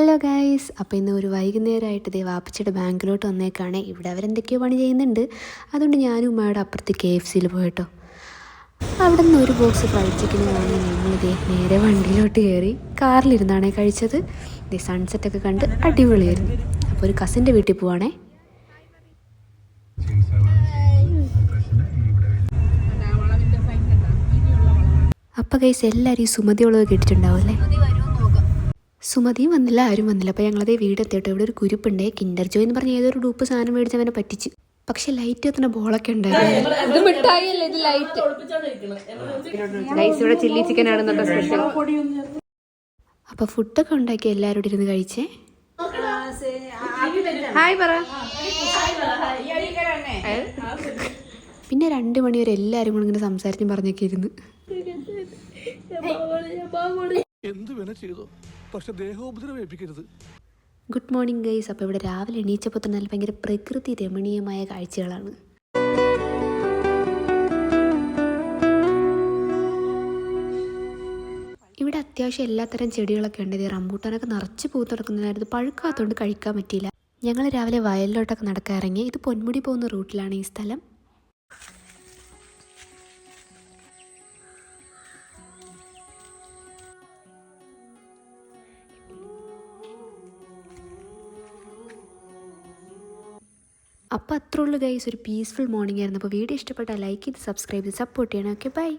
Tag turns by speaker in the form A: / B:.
A: Hello guys, അപ്പോൾ ഇന്ന് ഒരു വൈകുന്നേരമായിട്ട് വാപ്പച്ചിയുടെ ബാങ്കിലോട്ട് വന്നേക്കാണ്. ഇവിടെ അവരെന്തൊക്കെയോ പണി ചെയ്യുന്നുണ്ട്. അതുകൊണ്ട് ഞാനും ഉമ്മയുടെ അപ്പുറത്ത് KFCയിൽ പോയിട്ടോ. അവിടെ നിന്ന് ഒരു ബോക്സ് ഫ്രൈഡ് ചിക്കൻ വാങ്ങി നമ്മളിതേ നേരെ വണ്ടിയിലോട്ട് കയറി കാറിലിരുന്നാണേ കഴിച്ചത്. സൺസെറ്റൊക്കെ കണ്ട് അടിപൊളിയായിരുന്നു. അപ്പോൾ ഒരു കസിൻ്റെ വീട്ടിൽ പോവാണേ. അപ്പോൾ ഗൈസ് എല്ലാവരും ഈ സുമതിയുള്ളത് കേട്ടിട്ടുണ്ടാവും അല്ലേ? സുമതിയും വന്നില്ല, ആരും വന്നില്ല. അപ്പോൾ ഞങ്ങളതേ വീടെത്തിയിട്ട് ഇവിടെ ഒരു കുരുപ്പുണ്ടേ. കിൻഡർ ജോയ് എന്ന് പറഞ്ഞ ഏതൊരു ഡൂപ്പ് സാധനം മേടിച്ച് അവനെ പറ്റിച്ച്. പക്ഷെ ലൈറ്റ് എത്തുന്ന ബോളൊക്കെ ഉണ്ടായിരുന്നു. ഇവിടെ ചില്ലി ചിക്കൻ ആണെന്നൊക്കെ സ്പെഷ്യൽ. അപ്പോൾ ഫുഡൊക്കെ ഉണ്ടാക്കി എല്ലാവരും ഇരുന്ന് കഴിച്ചേ. ഹായ് പറ. പിന്നെ 2 മണി വരെ എല്ലാവരും കൂടെ ഇങ്ങനെ സംസാരിച്ചും പറഞ്ഞൊക്കെ ഇരുന്ന്. Good morning guys. അപ്പോൾ ഇവിടെ രാവിലെ എണീച്ചപ്പോൾ തന്നെ ഭയങ്കര പ്രകൃതി രമണീയമായ കാഴ്ചകളാണ്. ഇവിടെ അത്യാവശ്യം എല്ലാത്തരം ചെടികളൊക്കെ ഉണ്ട്. റംബൂട്ടാനൊക്കെ നിറച്ച് പൂ തുറക്കുന്നതായിരുന്നു. പഴുക്കാത്തതുകൊണ്ട് കഴിക്കാൻ പറ്റിയില്ല. ഞങ്ങൾ രാവിലെ വയലിലോട്ടൊക്കെ നടക്കാൻ ഇറങ്ങി. ഇത് പൊന്മുടി പോകുന്ന റൂട്ടിലാണ് ഈ സ്ഥലം. അപ്പോൾ അത്രേ ഉള്ളൂ ഗൈസ്, ഒരു പീസ്ഫുൾ മോർണിംഗ് ആയിരുന്നു. അപ്പോൾ വീഡിയോ ഇഷ്ടപ്പെട്ടാൽ ലൈക്ക് ചെയ്ത് സബ്സ്ക്രൈബ് ചെയ്ത് സപ്പോർട്ട് ചെയ്യണം. Okay, by.